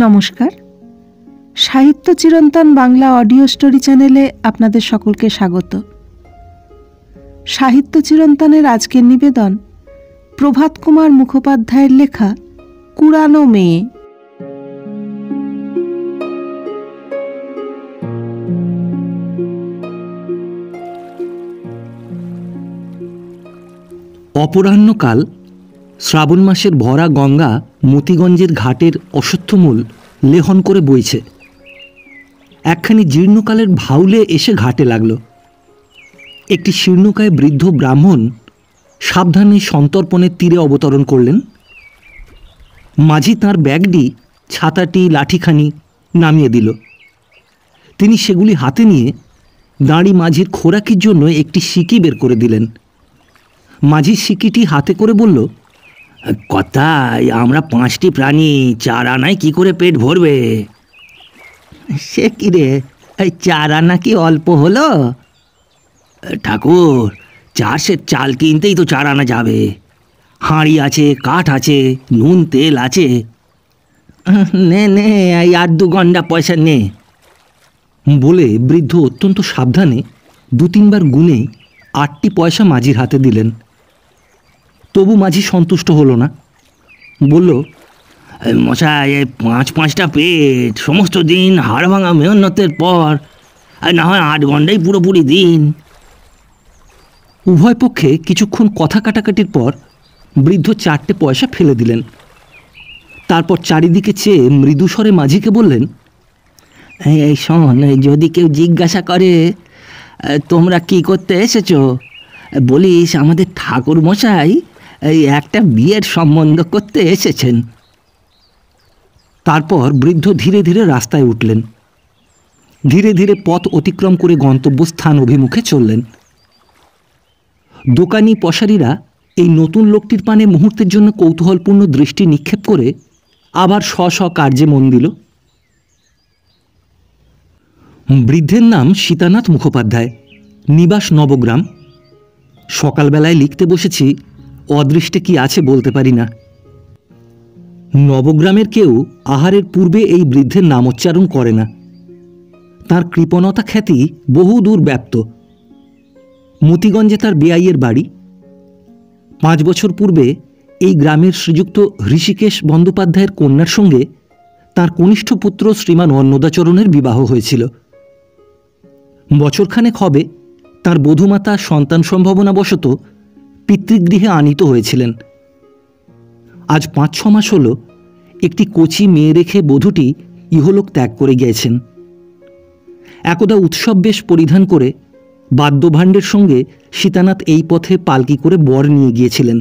নমস্কার, সাহিত্য চিরন্তন বাংলা অডিও স্টোরি চ্যানেলে আপনাদের সকলকে স্বাগত। সাহিত্য চিরন্তনের আজকের নিবেদন প্রভাত কুমার মুখোপাধ্যায়ের লেখা কুড়ানো মেয়ে। অপরাহ্নকাল শ্রাবণ মাসের ভরা গঙ্গা মতিগঞ্জের ঘাটের অশ্বত্থমূল লেহন করে বইছে। একখানি জীর্ণকালের ভাউলে এসে ঘাটে লাগল। একটি শীর্ণকায় বৃদ্ধ ব্রাহ্মণ সাবধানে সন্তর্পণের তীরে অবতরণ করলেন। মাঝি তাঁর ব্যাগটি, ছাতাটি, লাঠিখানি নামিয়ে দিল। তিনি সেগুলি হাতে নিয়ে দাঁড়ি মাঝির খোরাকির জন্য একটি সিকি বের করে দিলেন। মাঝি সিকিটি হাতে করে বলল, কথায় আমরা 5টি প্রাণী, 4 আনায় কি করে পেট ভরবে? সে কি রে, 4 আনা কি অল্প হলো? ঠাকুর, 4 সের চাল কিনতেই তো 4 আনা যাবে। হাঁড়ি আছে, কাঠ আছে, নুন তেল আছে। নে নে, আর 2 গন্ডা পয়সা নে। বলে বৃদ্ধ অত্যন্ত সাবধানে 2-3 বার গুনে 8টি পয়সা মাঝির হাতে দিলেন। তবু মাঝি সন্তুষ্ট হলো না। বলল, মশাই, 5-5টা পেট, সমস্ত দিন হাড় ভাঙা মেহনতের পর, আর না হয় 8 ঘন্টাই পুরোপুরি দিন। উভয় পক্ষে কিছুক্ষণ কথা কাটাকাটির পর বৃদ্ধ 4টে পয়সা ফেলে দিলেন। তারপর চারিদিকে চেয়ে মৃদুস্বরে মাঝিকে বললেন, এই শোন, যদি কেউ জিজ্ঞাসা করে তোমরা কি করতে এসেছ, বলিস আমাদের ঠাকুর মশাই এই একটা বিয়ের সম্বন্ধ করতে এসেছেন। তারপর বৃদ্ধ ধীরে ধীরে রাস্তায় উঠলেন। ধীরে ধীরে পথ অতিক্রম করে গন্তব্যস্থান অভিমুখে চললেন। দোকানি পশারিরা এই নতুন লোকটির পানে মুহূর্তের জন্য কৌতূহলপূর্ণ দৃষ্টি নিক্ষেপ করে আবার স্ব কার্যে মন দিল। বৃদ্ধের নাম সীতানাথ মুখোপাধ্যায়, নিবাস নবগ্রাম। সকালবেলায় লিখতে বসেছি, অদৃষ্টে কি আছে বলতে পারি না। নবগ্রামের কেউ আহারের পূর্বে এই বৃদ্ধের নামোচ্চারণ করে না। তার কৃপণতা খ্যাতি বহু দূর ব্যাপ্ত। মতিগঞ্জে তার বেয়াইয়ের বাড়ি। 5 বছর পূর্বে এই গ্রামের শ্রীযুক্ত হৃষিকেশ বন্দ্যোপাধ্যায়ের কন্যার সঙ্গে তার কনিষ্ঠ পুত্র শ্রীমান অন্নদাচরণের বিবাহ হয়েছিল। বছরখানেক হবে তার বধূমাতা সন্তান সম্ভাবনাবশত পিতৃগৃহে আনীত হয়েছিলেন। আজ 5-6 মাস হল একটি কচি মেয়ে রেখে বধূটি ইহলোক ত্যাগ করে গিয়েছেন। একদা উৎসব বেশ পরিধান করে বাদ্যভাণ্ডের সঙ্গে সীতানাথ এই পথে পালকি করে বর নিয়ে গিয়েছিলেন।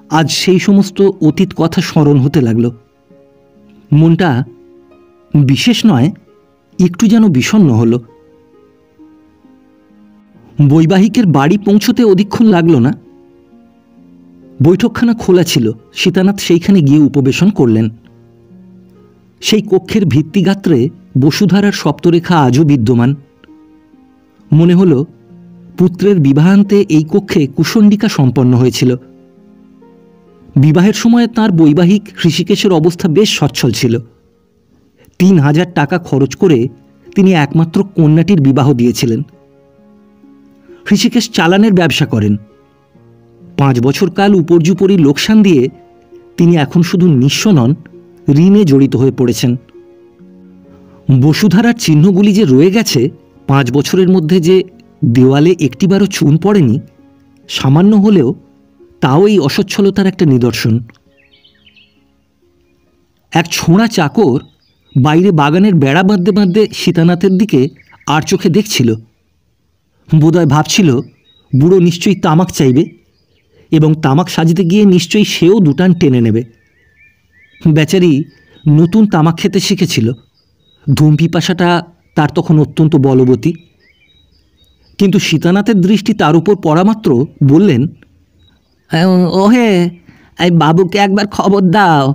আজ সেই সমস্ত অতীত কথা স্মরণ হতে লাগল। মনটা বিশেষ নয়, একটু যেন বিষণ্ণ হল। বৈবাহিকের বাড়ি পৌঁছতে অধিকক্ষণ লাগল না। বৈঠকখানা খোলা ছিল। সীতানাথ সেইখানে গিয়ে উপবেশন করলেন। সেই কক্ষের ভিত্তিগাত্রে বসুধারার সপ্তরেখা আজও বিদ্যমান। মনে হল পুত্রের বিবাহান্তে এই কক্ষে কুশণ্ডিকা সম্পন্ন হয়েছিল। বিবাহের সময় তাঁর বৈবাহিক হৃষিকেশের অবস্থা বেশ সচ্ছল ছিল। 3000 টাকা খরচ করে তিনি একমাত্র কন্যাটির বিবাহ দিয়েছিলেন। হৃষিকেশ চালানের ব্যবসা করেন। 5 বছর কাল উপর্যুপরি লোকসান দিয়ে তিনি এখন শুধু নিঃস্ব নন, ঋণে জড়িত হয়ে পড়েছেন। বসুধারার চিহ্নগুলি যে রয়ে গেছে, 5 বছরের মধ্যে যে দেওয়ালে একটিবারও চুন পড়েনি, সামান্য হলেও তাও এই অসচ্ছলতার একটা নিদর্শন। এক ছোঁড়া চাকর বাইরে বাগানের বেড়া বাঁধতে বাঁধতে সীতানাথের দিকে আর চোখে দেখছিল। বোধহয় ভাবছিল বুড়ো নিশ্চয়ই তামাক চাইবে এবং তামাক সাজতে গিয়ে নিশ্চয়ই সেও 2 টান টেনে নেবে। বেচারি নতুন তামাক খেতে শিখেছিল। ধূম পিপাসাটা তার তখন অত্যন্ত বলবতী। কিন্তু সীতানাথের দৃষ্টি তার উপর পড়া মাত্র বললেন, ওহে, এই বাবুকে একবার খবর দাও,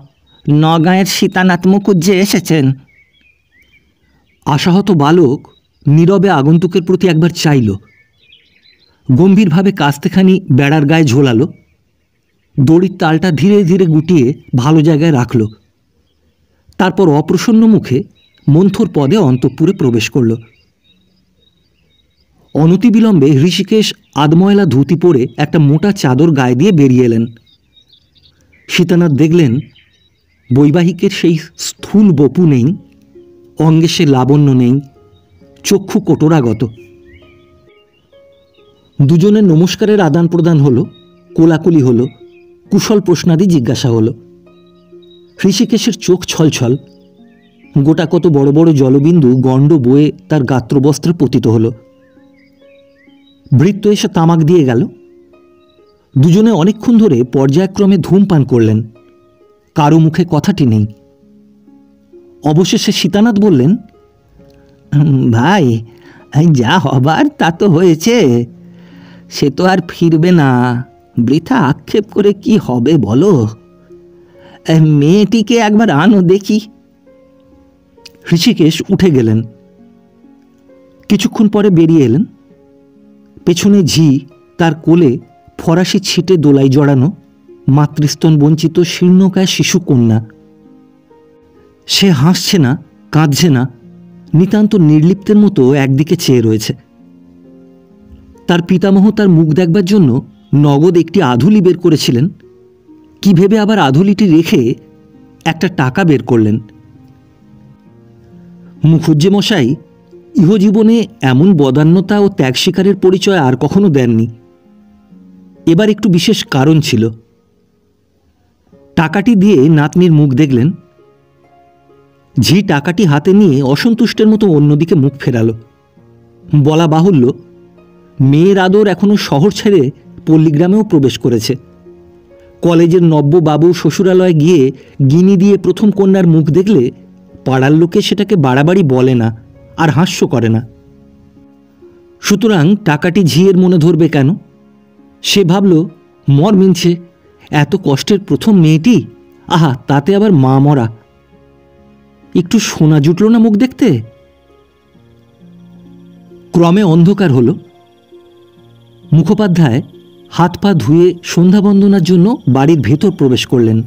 নগাঁয়ের সীতানাথ মুখুজ্জে এসেছেন। আশাহত বালক নীরবে আগন্তুকের প্রতি একবার চাইল। গম্ভীরভাবে কাস্তেখানি বেড়ার গায়ে ঝোলালো। দড়ির তালটা ধীরে ধীরে গুটিয়ে ভালো জায়গায় রাখল। তারপর অপ্রসন্ন মুখে মন্থর পদে অন্তঃপুরে প্রবেশ করল। অনতিবিলম্বে ঋষিকেশ আধময়লা ধুতি পরে একটা মোটা চাদর গায়ে দিয়ে বেরিয়ে এলেন। সীতানাথ দেখলেন বৈবাহিকের সেই স্থূল বপু নেই, অঙ্গে সে লাবণ্য নেই, চক্ষু কোটরাগত। দুজনের নমস্কারের আদান প্রদান হলো, কোলাকুলি হলো, কুশল প্রশ্নাদি জিজ্ঞাসা হলো। ঋষিকেশের চোখ ছলছল, গোটা কত বড় বড় জলবিন্দু গণ্ড বয়ে তার গাত্রবস্ত্রে পতিত হলো। ভৃত্য এসে তামাক দিয়ে গেল। দুজনে অনেকক্ষণ ধরে পর্যায়ক্রমে ধূমপান করলেন, কারো মুখে কথাটি নেই। অবশেষে সীতানাথ বললেন, ভাই, যা হবার তা তো হয়েছে, সে তো আর ফিরবে না, বৃথা আক্ষেপ করে কি হবে বলো? মেয়েটিকে একবার আনো দেখি। ঋষিকেশ উঠে গেলেন। কিছুক্ষণ পরে বেরিয়ে এলেন। পেছনে ঝি, তার কোলে ফরাসি ছিটে দোলাই জড়ানো মাতৃস্তন বঞ্চিত শীর্ণকায় শিশু কন্যা। সে হাসছে না, কাঁদছে না, নিতান্ত নির্লিপ্তের মতো একদিকে চেয়ে রয়েছে। তার পিতামহ তার মুখ দেখবার জন্য নগদ একটি আধুলি বের করেছিলেন। কি ভেবে আবার আধুলিটি রেখে একটা টাকা বের করলেন। মুখুজ্জে মশাই ইহজীবনে এমন বদান্যতা ও ত্যাগ স্বীকারের পরিচয় আর কখনো দেননি। এবার একটু বিশেষ কারণ ছিল। টাকাটি দিয়ে নাতনির মুখ দেখলেন। ঝি টাকাটি হাতে নিয়ে অসন্তুষ্টের মতো অন্যদিকে মুখ ফেরাল। বলা বাহুল্য, মেয়ের আদর এখনো শহর ছেড়ে পল্লীগ্রামেও প্রবেশ করেছে। কলেজের নব্যবাবু শ্বশুরালয়ে গিয়ে গিনি দিয়ে প্রথম কন্যার মুখ দেখলে পাড়ার লোকে সেটাকে বাড়াবাড়ি বলে না, আর হাস্য করে না। সুতরাং টাকাটি ঝিয়ের মনে ধরবে কেন? সে ভাবল, মর মিনছে, এত কষ্টের প্রথম মেয়েটি, আহা, তাতে আবার মা মরা। একটু সোনা জুটল না মুখ দেখতে? ক্রমে অন্ধকার হল। মুখোপাধ্যায় হাত পা ধুয়ে সন্ধ্যা বন্দনার জন্য বাড়ির ভেতর প্রবেশ করলেন।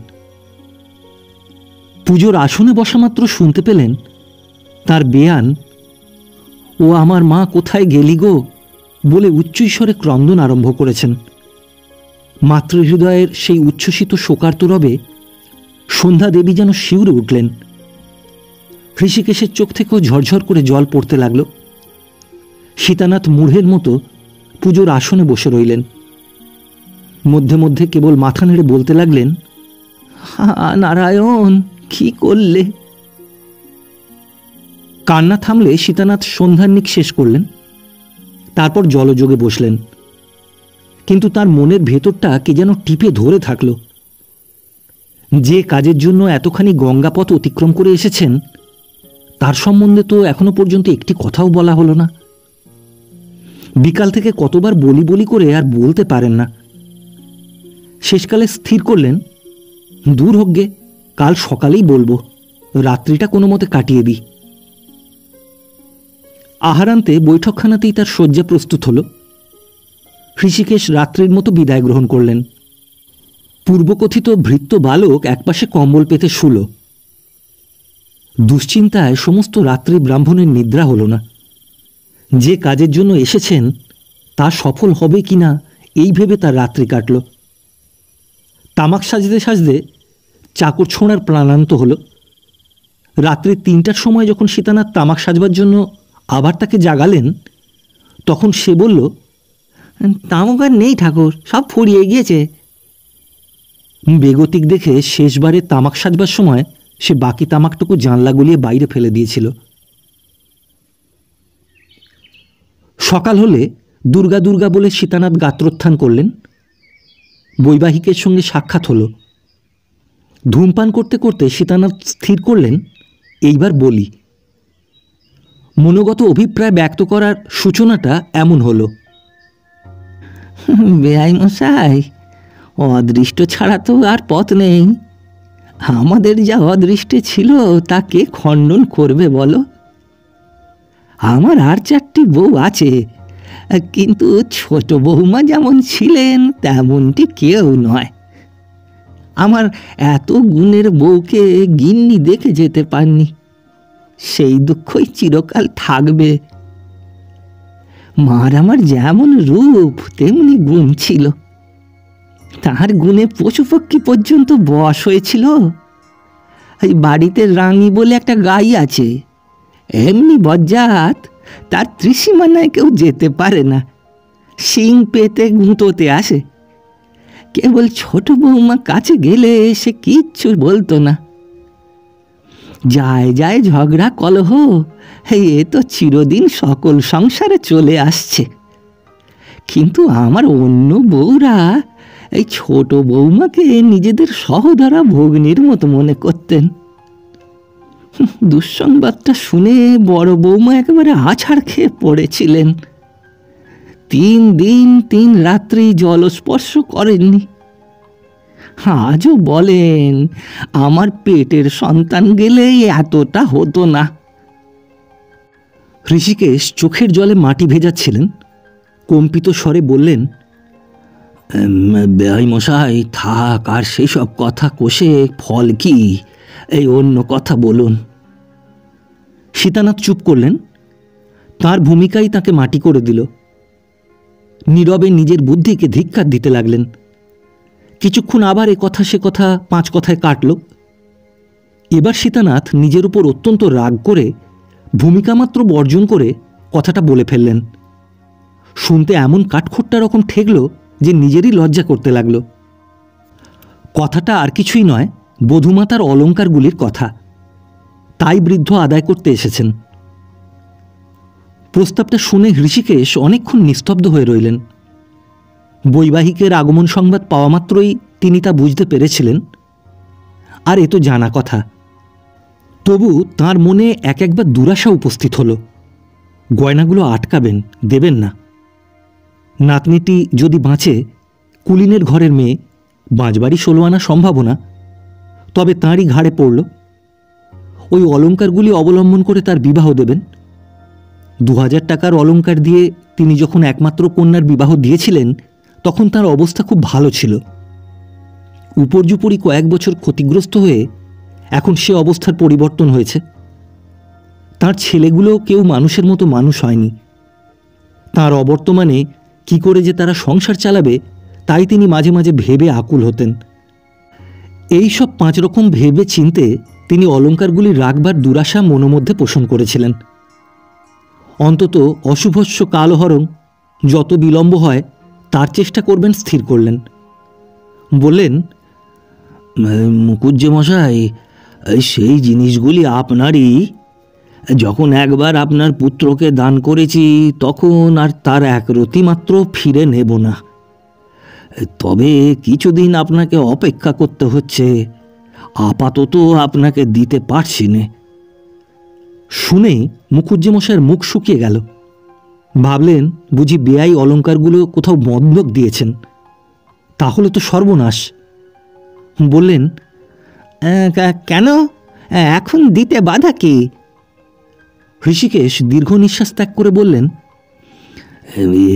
পুজোর আসনে বসা মাত্র শুনতে পেলেন তার বেয়ান, ও আমার মা কোথায় গেলি গো বলে উচ্চৈস্বরে ক্রন্দন আরম্ভ করেছেন। মাতৃহৃদয়ের সেই উচ্ছ্বসিত শোকার্ত রবে সন্ধ্যা দেবী যেন শিউরে উঠলেন। ঋষিকেশের চোখ থেকেও ঝরঝর করে জল পড়তে লাগল। সীতানাথ মূঢ়ের মতো পুজোর আসনে বসে রইলেন। মধ্যে মধ্যে কেবল মাথা নেড়ে বলতে লাগলেন, হা নারায়ণ, কি করলে? কান্না থামলে সীতানাথ সন্ধ্যান্নিক শেষ করলেন। তারপর জলযোগে বসলেন। কিন্তু তার মনের ভেতরটা কে যেন টিপে ধরে থাকল। যে কাজের জন্য এতখানি গঙ্গাপথ অতিক্রম করে এসেছেন, তার সম্বন্ধে তো এখনো পর্যন্ত একটি কথাও বলা হলো না। বিকাল থেকে কতবার বলি বলি করে আর বলতে পারেন না। শেষকালে স্থির করলেন, দূর হোক গে, কাল সকালেই বলবো, রাত্রিটা কোনো মতে কাটিয়ে দিই। আহারান্তে বৈঠকখানাতেই তার শয্যা প্রস্তুত হল। ঋষিকেশ রাত্রির মতো বিদায় গ্রহণ করলেন। পূর্বকথিত ভৃত্য বালক একপাশে কম্বল পেতে শুল। দুশ্চিন্তায় সমস্ত রাত্রি ব্রাহ্মণের নিদ্রা হল না। যে কাজের জন্য এসেছেন তা সফল হবে কিনা এই ভেবে তার রাত্রি কাটল। তামাক সাজতে সাজতে চাকর ছোঁড়ার প্রাণান্ত হল। রাত্রি ৩টার সময় যখন সীতানাথ তামাক সাজবার জন্য আবার তাকে জাগালেন, তখন সে বলল, তামাক আর নেই ঠাকুর, সব ফুরিয়ে গিয়েছে। বেগতিক দেখে শেষবারে তামাক সাজবার সময় সে বাকি তামাকটুকু জানলা গলিয়ে বাইরে ফেলে দিয়েছিল। সকাল হলে দুর্গা দুর্গা বলে সীতানাথ গাত্রোত্থান করলেন। বৈবাহিকের সঙ্গে সাক্ষাৎ হল। ধূমপান করতে করতে সীতানাথ স্থির করলেন, এইবার বলি। মনোগত অভিপ্রায় ব্যক্ত করার সূচনাটা এমন হল, বেআই মশাই, অদৃষ্ট ছাড়া তো আর পথ নেই। আমাদের যা অদৃষ্টে ছিল তা কে খণ্ডন করবে বলো? আমার আর 4টি বউ আছে, কিন্তু ছোট বৌমা যেমন ছিলেন তেমনটি কেউ নয়। আমার এত গুণের বউকে গিন্নি দেখে যেতে পারনি, সেই দুঃখই চিরকাল থাকবে। মার আমার যেমন রূপ তেমনি গুণ ছিল, তার গুণে পশু পক্ষী পর্যন্ত বশ হয়েছিল। এই বাড়িতে রাঙি বলে একটা গাই আছে, এমনি বজ্জাত, তার ত্রিসীমানায় কেউ যেতে পারে না, শিং পেতে গুঁতোতে আসে। কেবল ছোট বৌমা কাছে গেলে সে কিচ্ছু বলতো না। যায় যায় ঝগড়া কলহ, এ তো চিরদিন সকল সংসারে চলে আসছে। কিন্তু আমার অন্য বউরা এই ছোট বৌমাকে নিজেদের সহধরা ভগ্নীর মতো মনে করতেন। দুঃসংবাদটা শুনে বড় বৌমা একেবারে আছাড় খেয়ে পড়েছিলেন। 3 দিন 3 রাত্রি জলস্পর্শ করেননি। আজও বলেন, আমার পেটের সন্তান গেলে এতটা হতো না। ঋষিকেশ চোখের জলে মাটি ভেজাচ্ছিলেন, কম্পিত স্বরে বললেন, বেয়াই মশাই, থাক আর সেই সব কথা কষে ফল কি, এই অন্য কথা বলুন। সীতানাথ চুপ করলেন। তার ভূমিকাই তাকে মাটি করে দিল। নীরবে নিজের বুদ্ধিকে ধিক্কার দিতে লাগলেন। কিছুক্ষণ আবার এ কথা সে কথা 5 কথায় কাটল। এবার সীতানাথ নিজের উপর অত্যন্ত রাগ করে ভূমিকা মাত্র বর্জন করে কথাটা বলে ফেললেন। শুনতে এমন কাঠখোট্টা রকম ঠেকল যে নিজেরই লজ্জা করতে লাগল। কথাটা আর কিছুই নয়, বধূমাতার অলঙ্কারগুলির কথা। তাই বৃদ্ধ আদায় করতে এসেছেন। প্রস্তাবটা শুনে ঋষিকেশ অনেকক্ষণ নিস্তব্ধ হয়ে রইলেন। বৈবাহিকের আগমন সংবাদ পাওয়া মাত্রই তিনি তা বুঝতে পেরেছিলেন, আর এ তো জানা কথা। তবু তাঁর মনে একবার দুরাশা উপস্থিত হল। গয়নাগুলো আটকাবেন, দেবেন না। নাতনিটি যদি বাঁচে, কুলিনের ঘরের মেয়ে, বাঁচবারই 16 আনা সম্ভাবনা, তবে তাঁরই ঘাড়ে পড়ল। ওই অলঙ্কারগুলি অবলম্বন করে তার বিবাহ দেবেন। 2000 টাকার অলঙ্কার দিয়ে তিনি যখন একমাত্র কন্যার বিবাহ দিয়েছিলেন, তখন তার অবস্থা খুব ভালো ছিল। উপর্যুপরি কয়েক বছর ক্ষতিগ্রস্ত হয়ে এখন সে অবস্থার পরিবর্তন হয়েছে। তার ছেলেগুলো কেউ মানুষের মতো মানুষ হয়নি। তার অবর্তমানে কি করে যে তারা সংসার চালাবে, তাই তিনি মাঝে মাঝে ভেবে আকুল হতেন। এই সব 5 রকম ভেবে চিনতে তিনি অলঙ্কারগুলি রাখবার দুরাশা মনোমধ্যে পোষণ করেছিলেন। অন্তত অশুভস্য কালহরণ, যত বিলম্ব হয় তার চেষ্টা করবেন স্থির করলেন। বললেন, মুকুজ্জে মশাই, সেই জিনিসগুলি আপনারই। যখন একবার আপনার পুত্রকে দান করেছি, তখন আর তার একরতি মাত্র ফিরে নেব না। তবে কিছুদিন আপনাকে অপেক্ষা করতে হচ্ছে, আপাতত আপনাকে দিতে পারছি না। শুনে মুকুজ্জে মশাইয়ের মুখ শুকিয়ে গেল। ভাবলেন, বুঝি বেয়াই অলঙ্কারগুলো কোথাও বন্ধক দিয়েছেন। তাহলে তো সর্বনাশ। বললেন, কেন, এখন দিতে বাধা কি? ঋষিকেশ দীর্ঘ নিঃশ্বাস ত্যাগ করে বললেন,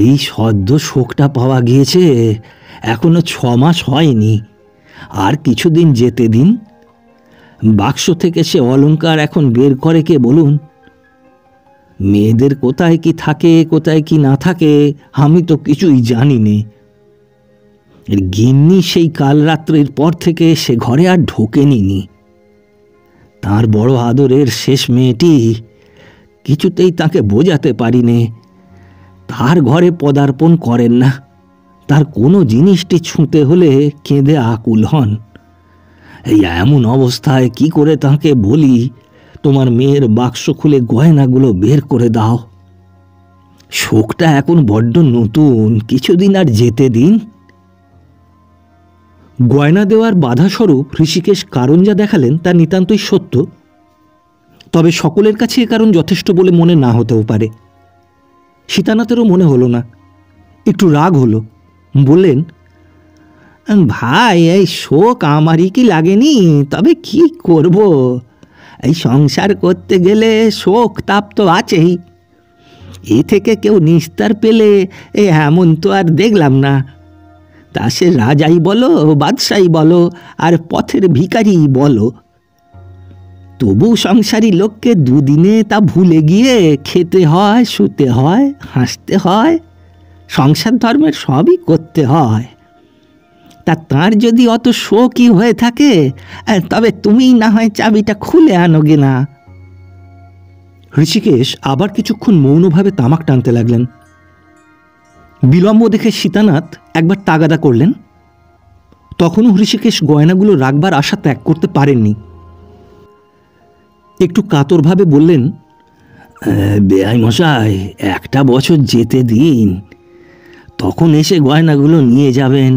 এই সদ্য শোকটা পাওয়া গিয়েছে, এখনো 6 মাস হয়নি, আর কিছুদিন যেতে দিন। বাক্স থেকে সে অলঙ্কার এখন বের করে কে বলুন? মেয়েদের কোথায় কি থাকে, কোথায় কি না থাকে, আমি তো কিছুই জানি নে। গিন্নি সেই কাল রাত্রির পর থেকে সে ঘরে আর ঢোকেনি। তার বড় আদরের শেষ মেয়েটি, কিছুতেই তাকে বোঝাতে পারিনে, তার ঘরে পদার্পণ করেন না। তার কোনো জিনিসটি ছুঁতে হলে কেঁদে আকুল হন। এই এমন অবস্থায় কি করে তাকে বলি, তোমার মেয়ের বাক্স খুলে গয়নাগুলো বের করে দাও? শোকটা এখন বড্ড নতুন, কিছুদিন আর যেতে দিন। গয়না দেওয়ার বাধাস্বরূপ ঋষিকেশ কারণ যা দেখালেন তা নিতান্তই সত্য। তবে সকলের কাছে এ কারণ যথেষ্ট বলে মনে না হতেও পারে। সীতানাথেরও মনে হলো না, একটু রাগ হলো। বললেন, ভাই, এই শোক আমারই কি লাগেনি? তবে কি করব, এই সংসার করতে গেলে শোক তাপ তো আছেই। এ থেকে কেউ নিস্তার পেলে এমন তো আর দেখলাম না। তা সে রাজাই বলো, বাদশাই বলো, আর পথের ভিখারি বলো, তবু সংসারী লোককে দুদিনে তা ভুলে গিয়ে খেতে হয়, শুতে হয়, হাসতে হয়, সংসার ধর্মের সবই করতে হয়। তা তার যদি অত শোকই হয়ে থাকে, তবে তুমিই না হয় চাবিটা খুলে আনোগে না। ঋষিকেশ আবার কিছুক্ষণ মৌনভাবে তামাক টানতে লাগলেন। বিলম্ব দেখে সীতানাথ একবার তাগাদা করলেন। তখনও ঋষিকেশ গয়নাগুলো রাখবার আশা ত্যাগ করতে পারেননি। একটু কাতরভাবে বললেন, বেআই মশাই, একটা বছর যেতে দিন, তখন এসে গয়নাগুলো নিয়ে যাবেন।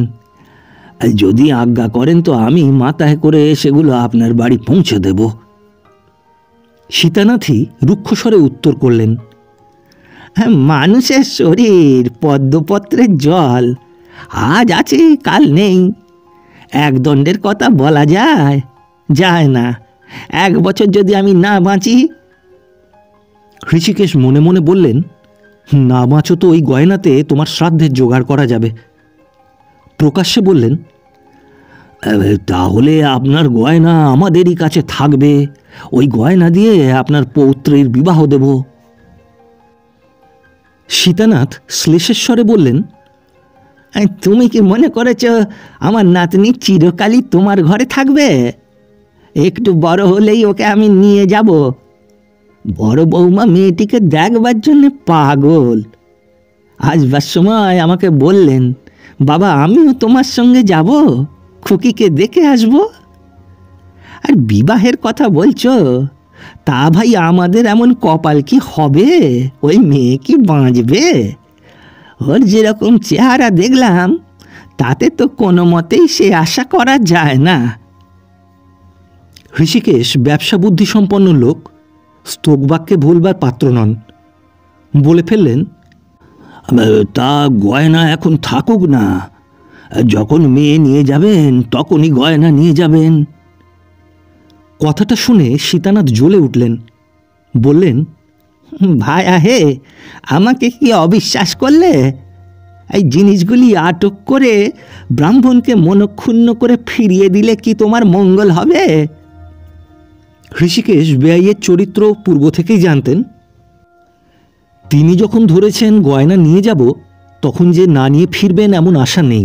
যদি আজ্ঞা করেন তো আমি মাথায় করে সেগুলো আপনার বাড়ি পৌঁছে দেব। সীতানাথই রুক্ষস্বরে উত্তর করলেন, মানুষের শরীর পদ্মপত্রের জল, আজ আছে কাল নেই। এক দণ্ডের কথা বলা যায়? যায় না। এক বছর যদি আমি না বাঁচি। ঋষিকেশ মনে মনে বললেন, না বাঁচো তো ওই গয়নাতে তোমার শ্রাদ্ধের জোগাড় করা যাবে। প্রকাশ্যে বললেন, তাহলে আপনার গয়না আমাদেরই কাছে থাকবে, ওই গয়না দিয়ে আপনার পৌত্রের বিবাহ দেব। সীতানাথ শ্লেষেশ্বরে বললেন, তুমি কি মনে করেছ আমার নাতনি চিরকালই তোমার ঘরে থাকবে? একটু বড় হলেই ওকে আমি নিয়ে যাব। বড় বৌমা মেয়েটিকে দেখবার জন্য পাগল। আসবার সময় আমাকে বললেন, বাবা আমিও তোমার সঙ্গে যাব, খুকিকে দেখে আসব। আর বিবাহের কথা বলছো, তা ভাই আমাদের এমন কপাল কি হবে? ওই মেয়ে কি বাঁচবে? ওর যেরকম চেহারা দেখলাম, তাতে তো কোনো মতেই সে আশা করা যায় না। ঋষিকেশ ব্যবসা বুদ্ধি সম্পন্ন লোক, স্তোকবাক্যে ভুলবার পাত্র নন। বলে ফেললেন, তা গয়না এখন থাকুক না, যখন মেয়ে নিয়ে যাবেন তখনই গয়না নিয়ে যাবেন। কথাটা শুনে সীতানাথ জ্বলে উঠলেন। বললেন, ভায়া হে, আমাকে কি অবিশ্বাস করলে? এই জিনিসগুলি আটক করে ব্রাহ্মণকে মনক্ষুণ্ণ করে ফিরিয়ে দিলে কি তোমার মঙ্গল হবে? ঋষিকেশ বেআইয়ের চরিত্র পূর্ব থেকেই জানতেন। তিনি যখন ধরেছেন গয়না নিয়ে যাব, তখন যে না নিয়ে ফিরবেন এমন আশা নেই।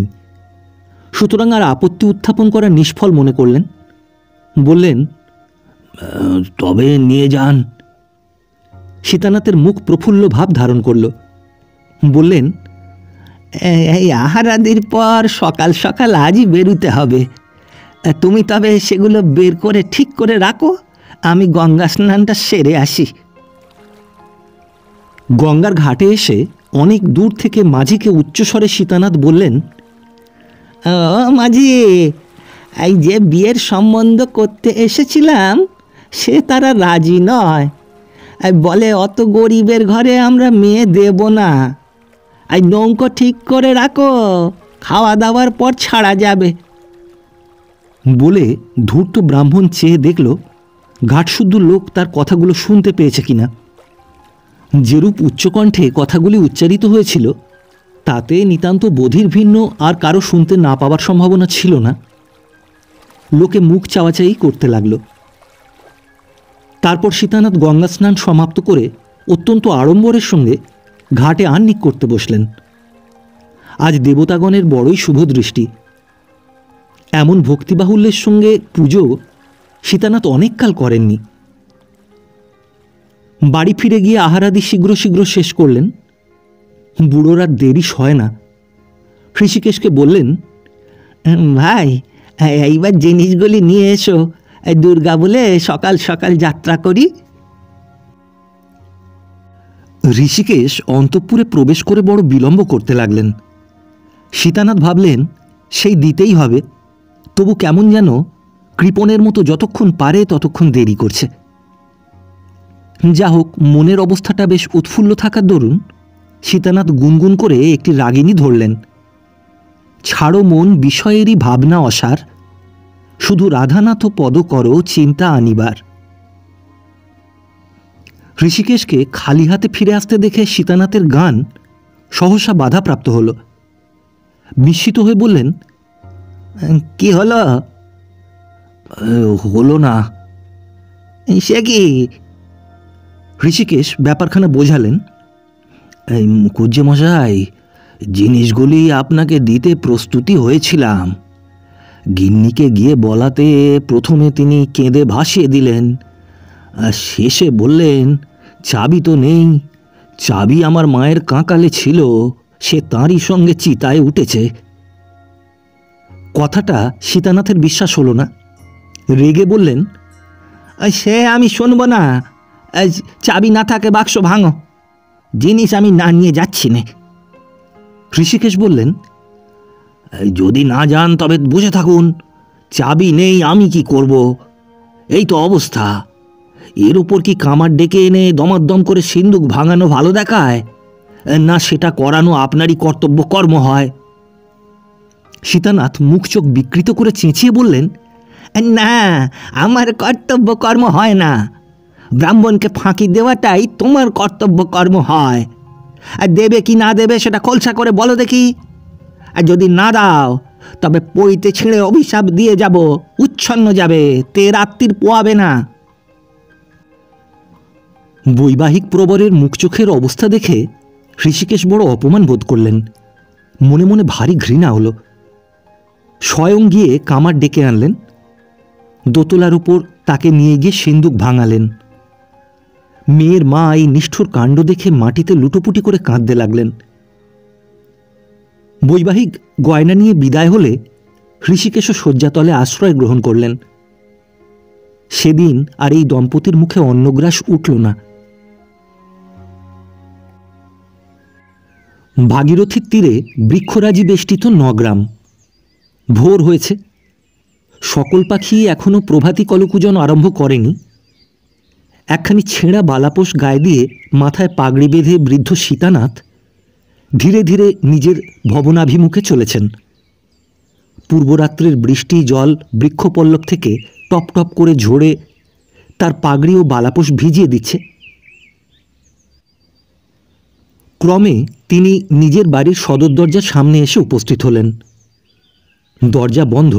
সুতরাং আর আপত্তি উত্থাপন করা নিষ্ফল মনে করলেন। বললেন, তবে নিয়ে যান। সীতানাথের মুখ প্রফুল্ল ভাব ধারণ করল। বললেন, এই আহারাদির পর সকাল সকাল আজই বেরুতে হবে। তুমি তবে সেগুলো বের করে ঠিক করে রাখো, আমি গঙ্গা স্নানটা সেরে আসি। গঙ্গার ঘাটে এসে অনেক দূর থেকে মাঝিকে উচ্চস্বরে সীতানাথ বললেন, ও মাঝি, এই যে বিয়ের সম্বন্ধ করতে এসেছিলাম সে তারা রাজি নয়। বলে অত গরিবের ঘরে আমরা মেয়ে দেব না। এই নৌকো ঠিক করে রাখো, খাওয়া দাওয়ার পর ছাড়া যাবে। বলে ধূর্ত ব্রাহ্মণ চেয়ে দেখল ঘাটশুদ্ধ লোক তার কথাগুলো শুনতে পেয়েছে কিনা। যেরূপ উচ্চকণ্ঠে কথাগুলি উচ্চারিত হয়েছিল, তাতে নিতান্ত বধির ভিন্ন আর কারো শুনতে না পাওয়ার সম্ভাবনা ছিল না। লোকে মুখ চাওয়াচাই করতে লাগল। তারপর সীতানাথ গঙ্গা স্নান সমাপ্ত করে অত্যন্ত আড়ম্বরের সঙ্গে ঘাটে আহ্নিক করতে বসলেন। আজ দেবতাগণের বড়ই শুভ দৃষ্টি। এমন ভক্তিবাহুল্যের সঙ্গে পুজো সীতানাথ অনেককাল করেননি। বাড়ি ফিরে গিয়ে আহারাদি শীঘ্র শীঘ্র শেষ করলেন। বুড়োর আর দেরি সয় না। ঋষিকেশকে বললেন, ভাই এইবার জিনিসগুলি নিয়ে এসো, দুর্গা বলে সকাল সকাল যাত্রা করি। ঋষিকেশ অন্তঃপুরে প্রবেশ করে বড় বিলম্ব করতে লাগলেন। সীতানাথ ভাবলেন সেই দিতেই হবে, তবু কেমন যেন কৃপণের মতো যতক্ষণ পারে ততক্ষণ দেরি করছে। যা হোক, মনের অবস্থাটা বেশ উৎফুল্ল থাকার দরুন সীতানাথ গুনগুন করে একটি রাগিনী ধরলেন। ছাড়ো মন বিষয়েরই ভাবনা অসার, শুধু রাধানাথ পদ করো চিন্তা আনিবার। ঋষিকেশকে খালি হাতে ফিরে আসতে দেখে সীতানাথের গান সহসা বাধাপ্রাপ্ত হল। বিস্মিত হয়ে বললেন, কি হলো? হলো না। সে কি? ঋষিকেশ ব্যাপারখানা বোঝালেন, এই মুখুজ্জে মশাই, জিনিসগুলি আপনাকে দিতে প্রস্তুতি হয়েছিলাম। গিন্নিকে গিয়ে বলাতে প্রথমে তিনি কেঁদে ভাসিয়ে দিলেন, আর শেষে বললেন, চাবি তো নেই, চাবি আমার মায়ের কাঁকালে ছিল, সে তাঁরই সঙ্গে চিতায় উঠেছে। কথাটা সীতানাথের বিশ্বাস হলো না। রেগে বললেন, সে আমি শুনব না, চাবি না থাকে বাক্স ভাঙো, জিনিস আমি না নিয়ে যাচ্ছি না। ঋষিকেশ বললেন, যদি না যান তবে বসে থাকুন, চাবি নেই আমি কি করব? এই তো অবস্থা, এর উপর কি কামার ডেকে এনে দমাদ্দম করে সিন্দুক ভাঙানো ভালো দেখায়, না সেটা করানো আপনারই কর্তব্য কর্ম হয়? সীতানাথ মুখ চোখ বিকৃত করে চেঁচিয়ে বললেন, না, আমার কর্তব্য কর্ম হয় না, ব্রাহ্মণকে ফাঁকি দেওয়াটাই তোমার কর্তব্য কর্ম হয়। আর দেবে কি না দেবে সেটা খোলসা করে বলো দেখি, আর যদি না দাও তবে পইতে ছিঁড়ে অভিশাপ দিয়ে যাব, উচ্ছন্ন যাবে, তে রাত্রির পোয়াবে না। বৈবাহিক প্রবরের মুখ চোখের অবস্থা দেখে ঋষিকেশ বড় অপমান বোধ করলেন। মনে মনে ভারী ঘৃণা হলো। স্বয়ং গিয়ে কামার ডেকে আনলেন, দোতলার উপর তাকে নিয়ে গিয়ে সিন্দুক ভাঙালেন। মেয়ের মা এই নিষ্ঠুর কাণ্ড দেখে মাটিতে লুটোপুটি করে কাঁদতে লাগলেন। বৈবাহিক গয়না নিয়ে বিদায় হলে ঋষিকেশও শয্যাতলে আশ্রয় গ্রহণ করলেন। সেদিন আর এই দম্পতির মুখে অন্নগ্রাস উঠল না। ভাগীরথীর তীরে বৃক্ষরাজি বেষ্টিত নগ্রাম। ভোর হয়েছে, সকল পাখি এখনো প্রভাতী কলকুজন আরম্ভ করেনি। একখানি ছেঁড়া বালাপোষ গায়ে দিয়ে মাথায় পাগড়ি বেঁধে বৃদ্ধ সীতানাথ ধীরে ধীরে নিজের ভবনাভিমুখে চলেছেন। পূর্বরাত্রের বৃষ্টি জল বৃক্ষপল্লব থেকে টপ টপ করে ঝরে তার পাগড়ি ও বালাপোষ ভিজিয়ে দিচ্ছে। ক্রমে তিনি নিজের বাড়ির সদর দরজার সামনে এসে উপস্থিত হলেন। দরজা বন্ধ।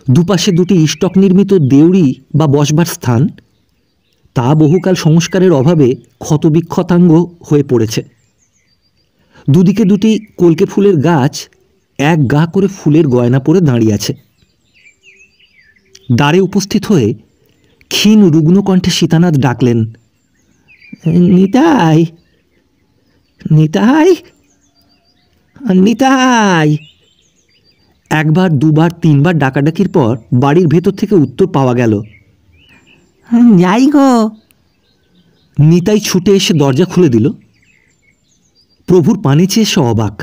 দুপাশে দুটি ইষ্টক নির্মিত দেউড়ি বা বসবার স্থান, তা বহুকাল সংস্কারের অভাবে ক্ষতবিক্ষতাঙ্গ হয়ে পড়েছে। দুদিকে দুটি কলকে ফুলের গাছ এক গা করে ফুলের গয়না পরে দাঁড়িয়ে আছে। দ্বারে উপস্থিত হয়ে ক্ষীণ রুগ্ন কণ্ঠে সীতানাথ ডাকলেন, নিতাই, নিতাই, নিতাই। একবার দুবার তিনবার ডাকাডাকির পর বাড়ির ভেতর থেকে উত্তর পাওয়া গেল, যাই গো। নিতাই ছুটে এসে দরজা খুলে দিল। প্রভুর পানে চেয়ে সে অবাক।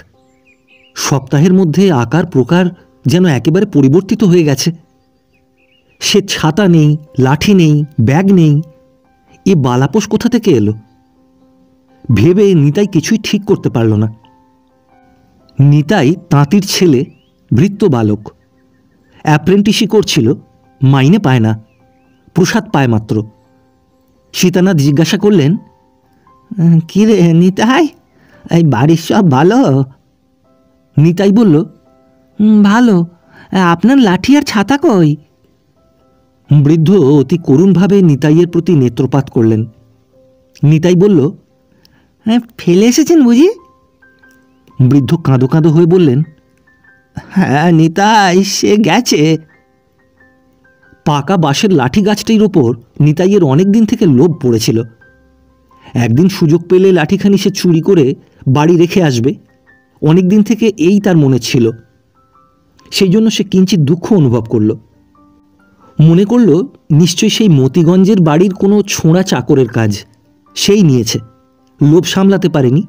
সপ্তাহের মধ্যে আকার প্রকার যেন একেবারে পরিবর্তিত হয়ে গেছে। সে ছাতা নেই, লাঠি নেই, ব্যাগ নেই, এ বালাপোষ কোথা থেকে এলো? ভেবে নিতাই কিছুই ঠিক করতে পারল না। নিতাই তাঁতির ছেলে, ভৃত্য বালক, অ্যাপ্রেন্টিসি করছিল, মাইনে পায় না, প্রসাদ পায় মাত্র। সীতানাথ জিজ্ঞাসা করলেন, কি রে নিতাই, এই বাড়ির সব ভালো? নিতাই বলল, ভালো, আপনার লাঠি আর ছাতা কই? বৃদ্ধ অতি করুণভাবে নিতাইয়ের প্রতি নেত্রপাত করলেন। নিতাই বলল, ফেলে এসেছেন বুঝি? বৃদ্ধ কাঁদো কাঁদো হয়ে বললেন, হ্যাঁ নিতাই, সে গেছে। পাকা বাঁশের লাঠি গাছটির ওপর নিতাইয়ের অনেক দিন থেকে লোভ পড়েছিল। একদিন সুযোগ পেলে লাঠিখানি সে চুরি করে বাড়ি রেখে আসবে, অনেক দিন থেকে এই তার মনে ছিল। সেই জন্য সে কিঞ্চিত দুঃখ অনুভব করল। মনে করল নিশ্চয়ই সেই মতিগঞ্জের বাড়ির কোনো ছোঁড়া চাকরের কাজ, সেই নিয়েছে, লোভ সামলাতে পারেনি।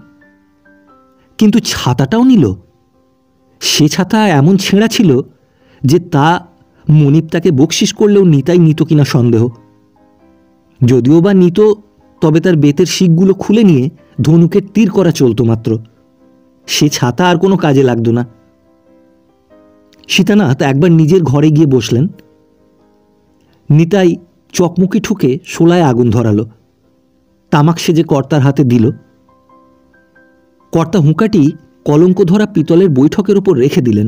কিন্তু ছাতাটাও নিল। সে ছাতা এমন ছেঁড়া ছিল যে তা মনিব তাকে বকশিস করলেও নিতাই নিত কিনা সন্দেহ। যদিও বা নিত, তবে তার বেতের শিকগুলো খুলে নিয়ে ধনুকের তীর করা চলত মাত্র। সে ছাতা আর কোনো কাজে লাগতো না। সীতানাথ একবার নিজের ঘরে গিয়ে বসলেন। নিতাই চকমুকি ঠুকে শোলায় আগুন ধরালো, তামাক সেজে কর্তার হাতে দিল। কর্তা হুঁকাটি কলঙ্ক ধরা পিতলের বৈঠকের ওপর রেখে দিলেন।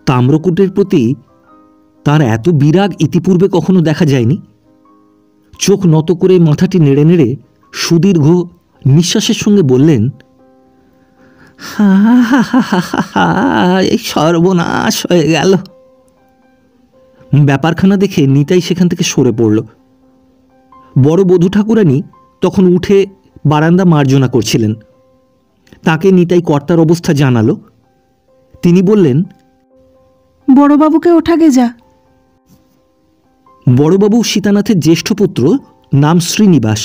তাম্রকূটের প্রতি তার এত বিরাগ ইতিপূর্বে কখনো দেখা যায়নি। চোখ নত করে মাথাটি নেড়ে নেড়ে সুদীর্ঘ নিঃশ্বাসের সঙ্গে বললেন, হা হা হা হা হা, এই সর্বনাশ হয়ে গেল। ব্যাপারখানা দেখে নিতাই সেখান থেকে সরে পড়ল। বড় বধূ ঠাকুরানী তখন উঠে বারান্দা মার্জনা করছিলেন। তাকে নিতাই কর্তার অবস্থা জানালো। তিনি বললেন, বড়বাবুকে ওঠাগে যা। বড়বাবু সীতানাথের জ্যেষ্ঠ পুত্র, নাম শ্রীনিবাস।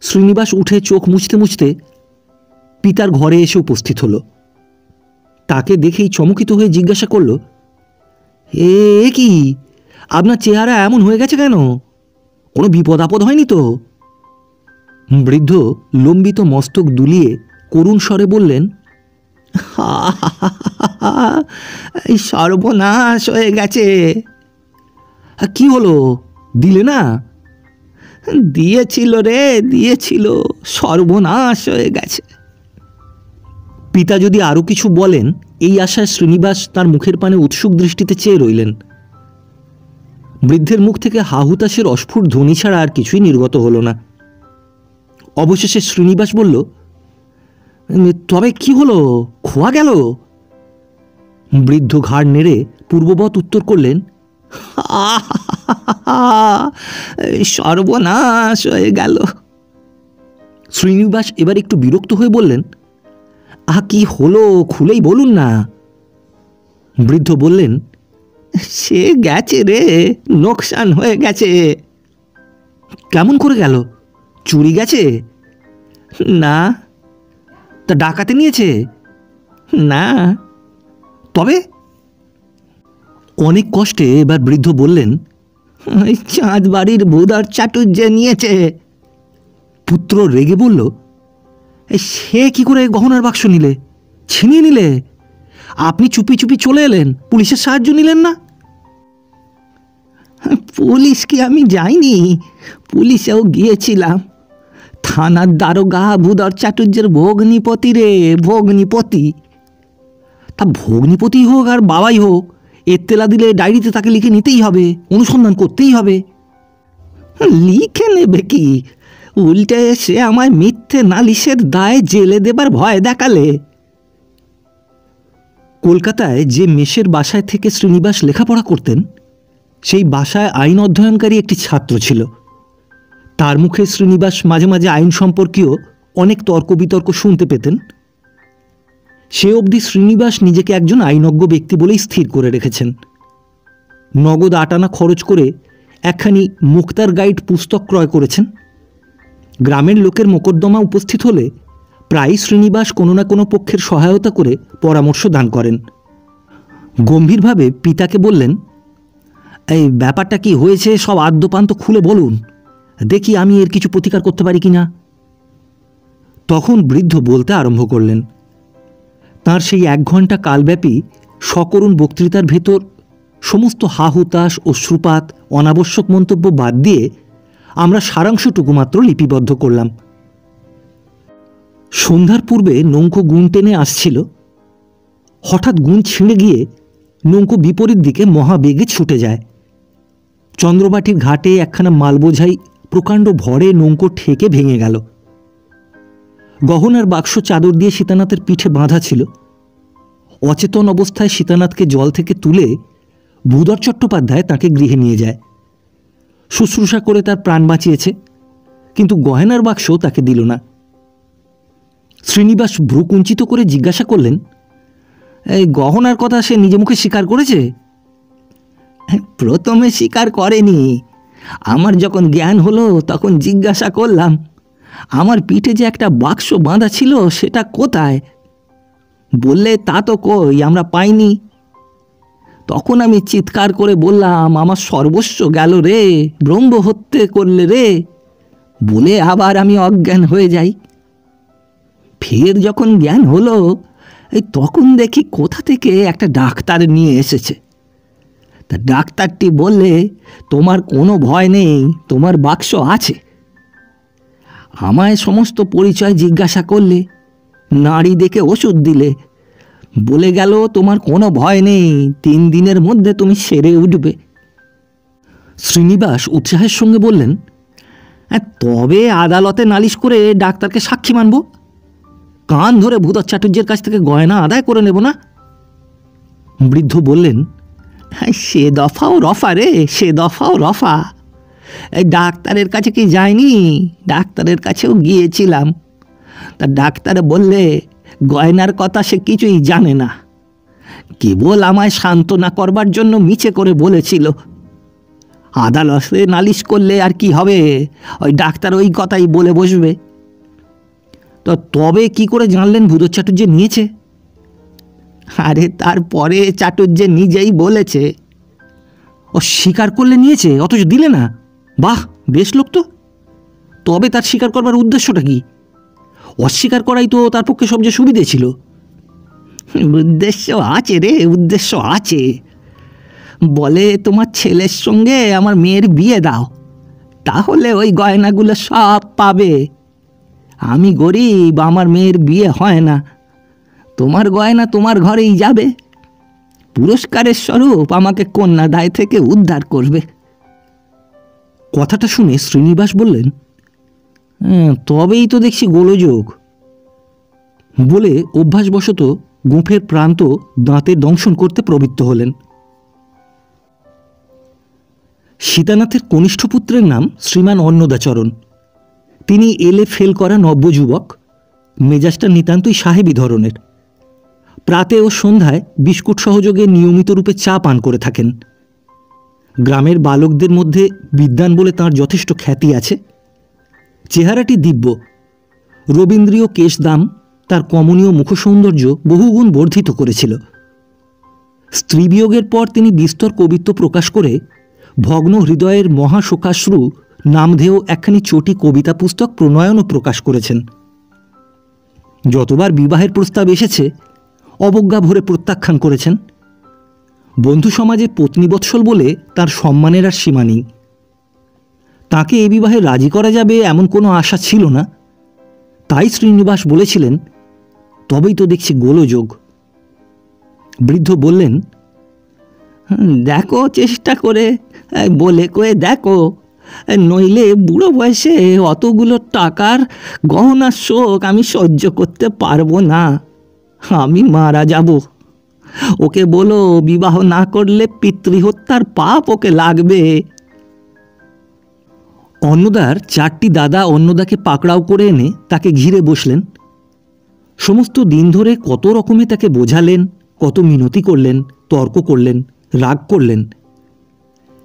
শ্রীনিবাস উঠে চোখ মুছতে মুছতে পিতার ঘরে এসে উপস্থিত হল। তাকে দেখেই চমকিত হয়ে জিজ্ঞাসা করল, এ কি, আপনার চেহারা এমন হয়ে গেছে কেন? কোনো বিপদ আপদ হয়নি তো? বৃদ্ধ লম্বিত মস্তক দুলিয়ে করুণ স্বরে বললেন, এই সর্বনাশ হয়ে গেছে। কি হলো, দিলে না? দিয়েছিল রে, দিয়েছিল, সর্বনাশ হয়ে গেছে। পিতা যদি আরও কিছু বলেন এই আশায় শ্রীনিবাস তার মুখের পানে উৎসুক দৃষ্টিতে চেয়ে রইলেন। বৃদ্ধের মুখ থেকে হাহুতাশের অস্ফুট ধ্বনি ছাড়া আর কিছুই নির্গত হল না। অবশেষে শ্রীনিবাস বলল, তবে কি হলো, খোয়া গেল? বৃদ্ধ ঘাড় নেড়ে পূর্ববৎ উত্তর করলেন, সর্বনাশ হয়ে গেল। শ্রীনিবাস এবার একটু বিরক্ত হয়ে বললেন, কি হলো, খুলেই বলুন না। বৃদ্ধ বললেন, সে গেছে রে, নোকসান হয়ে গেছে। কেমন করে গেল? চুরি গেছে? না। তা ডাকাতে নিয়েছে? না। তবে? অনেক কষ্টে এবার বৃদ্ধ বললেন, চাঁদ বাড়ির ভূধর চাটুর্যে নিয়েছে। পুত্র রেগে বলল, সে কি করে গহনার বাক্স নিলে, ছিনিয়ে নিলে? আপনি চুপি চুপি চলে এলেন, পুলিশের সাহায্য নিলেন না? পুলিশ কি আমি যাইনি, পুলিশেও গিয়েছিলাম। থানার দারোগা ভূধর চাটুর্যের ভগ্নিপতি রে, ভগ্নিপতি। তা ভগ্নিপতি হোক আর বাবাই হোক, এত্তেলা দিলে ডায়েরিতে তাকে লিখে নিতেই হবে, অনুসন্ধান করতেই হবে। লিখে নেবে কি, উল্টে সে আমায় মিথ্যে নালিশের দায়ে জেলে দেবার ভয় দেখালে। কলকাতায় যে মেষের বাসায় থেকে শ্রীনিবাস লেখাপড়া করতেন, সেই বাসায় আইন অধ্যয়নকারী একটি ছাত্র ছিল। তার মুখে শ্রীনিবাস মাঝে মাঝে আইন সম্পর্কীয় অনেক তর্ক বিতর্ক শুনতে পেতেন। সে অবধি শ্রীনিবাস নিজেকে একজন আইনজ্ঞ ব্যক্তি বলেই স্থির করে রেখেছেন। নগদ 8 আনা খরচ করে একখানি মুক্তার গাইড পুস্তক ক্রয় করেছেন। গ্রামের লোকের মোকদ্দমা উপস্থিত হলে প্রায়ই শ্রীনিবাস কোনো না কোনো পক্ষের সহায়তা করে পরামর্শ দান করেন। গম্ভীরভাবে পিতাকে বললেন, এই ব্যাপারটা কি হয়েছে সব আদ্যপান্ত খুলে বলুন, দেখি আমি এর কিছু প্রতিকার করতে পারি কিনা। তখন বৃদ্ধ বলতে আরম্ভ করলেন। তাঁর সেই 1 ঘণ্টা কালব্যাপী সকরুণ বক্তৃতার ভেতর সমস্ত হাহুতাশ, অশ্রুপাত, অনাবশ্যক মন্তব্য বাদ দিয়ে আমরা সারাংশটুকু মাত্র লিপিবদ্ধ করলাম। সন্ধ্যার পূর্বে নৌকো গুণ টেনে আসছিল। হঠাৎ গুণ ছিঁড়ে গিয়ে নৌকো বিপরীত দিকে মহাবেগে ছুটে যায়। চন্দ্রবাটির ঘাটে একখানা মালবোঝাই প্রকাণ্ড ভরে নৌকো ঠেকে ভেঙে গেল। গহনার বাক্স চাদর দিয়ে সীতানাথের পিঠে বাঁধা ছিল। অচেতন অবস্থায় সীতানাথকে জল থেকে তুলে ভূধর চট্টোপাধ্যায় তাকে গৃহে নিয়ে যায়। শুশ্রূষা করে তার প্রাণ বাঁচিয়েছে, কিন্তু গহনার বাক্স তাকে দিল না। শ্রীনিবাস ভ্রু কুঞ্চিত করে জিজ্ঞাসা করলেন, এই গহনার কথা সে নিজে মুখে স্বীকার করেছে? প্রথমে স্বীকার করেনি, আমার যখন জ্ঞান হলো তখন জিজ্ঞাসা করলাম, আমার পিঠে যে একটা বাক্স বাঁধা ছিল সেটা কোথায়? বললে তা তো কই, আমরা পাইনি। তখন আমি চিৎকার করে বললাম, আমার সর্বস্ব গেল রে, ব্রহ্মহত্যে করলে রে, বলে আবার আমি অজ্ঞান হয়ে যাই। ফের যখন জ্ঞান হলো, এই তখন দেখি কোথা থেকে একটা ডাক্তার নিয়ে এসেছে। তা ডাক্তারটি বললে, তোমার কোনো ভয় নেই, তোমার বাক্স আছে। আমায় সমস্ত পরিচয় জিজ্ঞাসা করলে, নাড়ি দেখে ওষুধ দিলে, বলে গেল তোমার কোনো ভয় নেই, 3 দিনের মধ্যে তুমি সেরে উঠবে। শ্রীনিবাস উৎসাহের সঙ্গে বললেন, তবে আদালতে নালিশ করে ডাক্তারকে সাক্ষী মানব, কান ধরে ভূতর চাটুর্যের কাছ থেকে গয়না আদায় করে নেব না? বৃদ্ধ বললেন, সে দফাও রফা রে, সে দফাও রফা। এই ডাক্তারের কাছে কি যায়নি? ডাক্তারের কাছেও গিয়েছিলাম। তা ডাক্তার বললে গয়নার কথা সে কিছুই জানে না, কেবল আমায় সান্ত্বনা করবার জন্য মিছে করে বলেছিল। আদালতে নালিশ করলে আর কি হবে, ওই ডাক্তার ওই কথাই বলে বসবে। তো তবে কি করে জানলেন ভূতর চাটুর্য নিয়েছে? আরে তারপরে চাটুর্য নিজেই বলেছে। ও স্বীকার করলে নিয়েছে, অথচ দিলে না? বাহ, বেশ লোক তো। তবে তার স্বীকার করবার উদ্দেশ্যটা কি? অস্বীকার করাই তো তার পক্ষে সবচেয়ে সুবিধে ছিল। উদ্দেশ্য আছে রে, উদ্দেশ্য আছে। বলে তোমার ছেলের সঙ্গে আমার মেয়ের বিয়ে দাও, তাহলে ওই গয়নাগুলো সব পাবে। আমি গরিব, আমার মেয়ের বিয়ে হয় না, তোমার গয়না তোমার ঘরেই যাবে। পুরস্কারের স্বরূপ আমাকে কন্যা দায় থেকে উদ্ধার করবে। কথাটা শুনে শ্রীনিবাস বললেন, তবেই তো দেখছি গোলযোগ। বলে অভ্যাসবশত গোঁফের প্রান্ত দাঁতে দংশন করতে প্রবৃত্ত হলেন। সীতানাথের কনিষ্ঠ পুত্রের নাম শ্রীমান অন্নদাচরণ। তিনি এলে ফেল করা নব্যযুবক, মেজাজটা নিতান্তই সাহেবী ধরনের। প্রাতে ও সন্ধ্যায় বিস্কুট সহযোগে নিয়মিত রূপে চা পান করে থাকেন। গ্রামের বালকদের মধ্যে বিদ্বান বলে তাঁর যথেষ্ট খ্যাতি আছে। চেহারাটি দিব্য, রবীন্দ্রীয় কেশদাম তার কমনীয় মুখসৌন্দর্য বহুগুণ বর্ধিত করেছিল। স্ত্রীবিয়োগের পর তিনি বিস্তর কবিত্ব প্রকাশ করে ভগ্ন হৃদয়ের মহাশোকাশ্রু নামধেয় একখানি চটি কবিতা পুস্তক প্রণয়নও প্রকাশ করেছেন। যতবার বিবাহের প্রস্তাব এসেছে অবজ্ঞা ভরে প্রত্যাখ্যান করেছেন। বন্ধু সমাজে পত্নীবৎসল বলে তার সম্মানের আর সীমা নেই। তাঁকে এ বিবাহে রাজি করা যাবে এমন কোনো আশা ছিল না। তাই শ্রীনিবাস বলেছিলেন, তবেই তো দেখছি গোলযোগ। বৃদ্ধ বললেন, দেখো চেষ্টা করে, বলে কয়ে দেখো, নইলে বুড়ো বয়সে অতগুলো টাকার গহনার শোক আমি সহ্য করতে পারবো না, আমি মারা যাব। ওকে বলো বিবাহ না করলে পিতৃহত্যার পাপ ওকে লাগবে। অন্নদার 4টি দাদা অন্নদাকে পাকড়াও করে এনে তাকে ঘিরে বসলেন। সমস্ত দিন ধরে কত রকমে তাকে বোঝালেন, কত মিনতি করলেন, তর্ক করলেন, রাগ করলেন,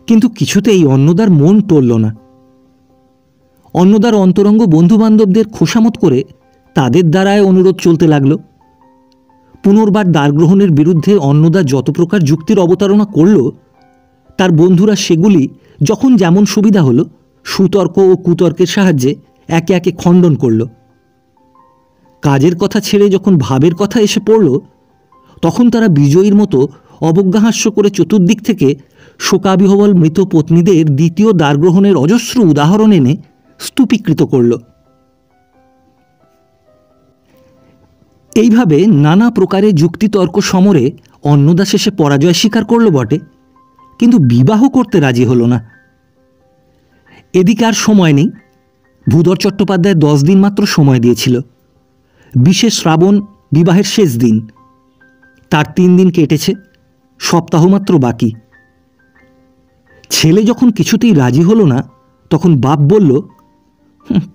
কিন্তু কিছুতেই অন্নদার মন টলল না। অন্নদার অন্তরঙ্গ বন্ধুবান্ধবদের খোসামত করে তাদের দ্বারায় অনুরোধ চলতে লাগল। পুনর্বার দ্বারগ্রহণের বিরুদ্ধে অন্নদা যত প্রকার যুক্তির অবতারণা করল, তার বন্ধুরা সেগুলি যখন যেমন সুবিধা হলো সুতর্ক ও কুতর্কের সাহায্যে একে একে খণ্ডন করল। কাজের কথা ছেড়ে যখন ভাবের কথা এসে পড়ল, তখন তারা বিজয়ীর মতো অবজ্ঞাহাস্য করে চতুর্দিক থেকে শোকাবিহবল মৃত পত্নীদের দ্বিতীয় দ্বারগ্রহণের অজস্র উদাহরণ এনে স্তূপীকৃত করল। এইভাবে নানা প্রকারে যুক্তিতর্ক সমরে অন্নদা শেষে পরাজয় স্বীকার করল বটে, কিন্তু বিবাহ করতে রাজি হল না। এদিকে আর সময় নেই। ভূধর চট্টোপাধ্যায় 10 দিন মাত্র সময় দিয়েছিল। 20শে শ্রাবণ বিবাহের শেষ দিন। তার 3 দিন কেটেছে, সপ্তাহ মাত্র বাকি। ছেলে যখন কিছুতেই রাজি হলো না, তখন বাপ বলল,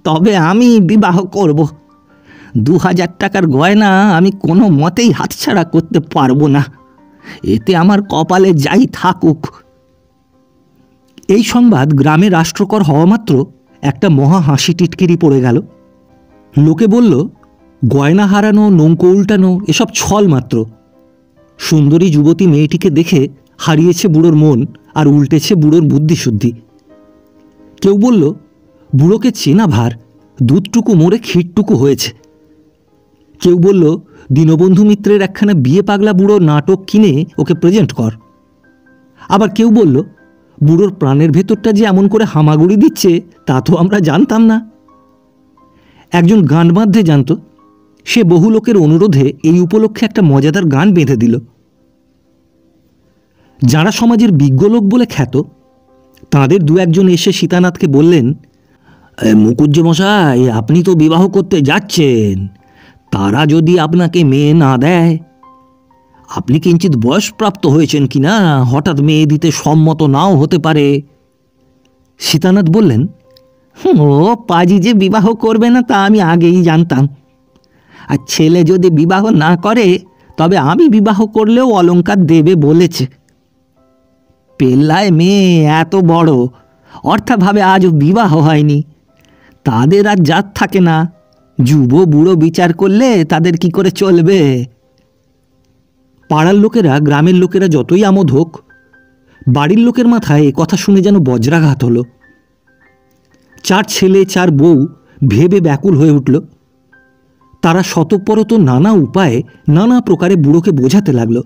তবে আমি বিবাহ করব। 2000 টাকার গয়না আমি কোনো মতেই হাতছাড়া করতে পারবো না, এতে আমার কপালে যাই থাকুক। এই সংবাদ গ্রামে রাষ্ট্রকর হওয়া মাত্র একটা মহা হাসি টিটকিরি পড়ে গেল। লোকে বলল, গয়না হারানো, নৌকো উল্টানো এসব ছল মাত্র। সুন্দরী যুবতী মেয়েটিকে দেখে হারিয়েছে বুড়োর মন আর উল্টেছে বুড়োর বুদ্ধিশুদ্ধি। কেউ বলল, বুড়োকে চেনা ভার, দুধটুকু মরে ক্ষীরটুকু হয়েছে। কেউ বলল, দীনবন্ধু মিত্রের একখানা বিয়ে পাগলা বুড়ো নাটক কিনে ওকে প্রেজেন্ট কর। আবার কেউ বলল, বুড়োর প্রাণের ভেতরটা যে এমন করে হামাগুড়ি দিচ্ছে তা তো আমরা জানতাম না। একজন গান বাঁধতে জানত, সে বহু লোকের অনুরোধে এই উপলক্ষে একটা মজাদার গান বেঁধে দিল। যারা সমাজের বিজ্ঞ লোক বলে খ্যাত, তাঁদের দু একজন এসে সীতানাথকে বললেন, মুকুজ্জ মশাই, আপনি তো বিবাহ করতে যাচ্ছেন, তারা যদি আপনাকে মেয়ে না দেয়, আপনি কিঞ্চিত বয়সপ্রাপ্ত হয়েছেন কিনা, হঠাৎ মেয়ে দিতে সম্মত নাও হতে পারে। সীতানাথ বললেন, ও পাজি যে বিবাহ করবে না তা আমি আগেই জানতাম, আর ছেলে যদি বিবাহ না করে তবে আমি বিবাহ করলেও অলংকার দেবে বলেছে। পেল্লায় মেয়ে এত বড়, অর্থাৎভাবে আজও বিবাহ হয়নি, তাদের আর জাত থাকে না, যুব বুড়ো বিচার করলে তাদের কি করে চলবে? পাড়ার লোকেরা, গ্রামের লোকেরা যতই আমোদ হোক, বাড়ির লোকের মাথায় এ কথা শুনে যেন বজ্রাঘাত হলো। 4 ছেলে 4 বউ ভেবে ব্যাকুল হয়ে উঠল। তারা শতপরত নানা উপায়ে নানা প্রকারে বুড়োকে বোঝাতে লাগল।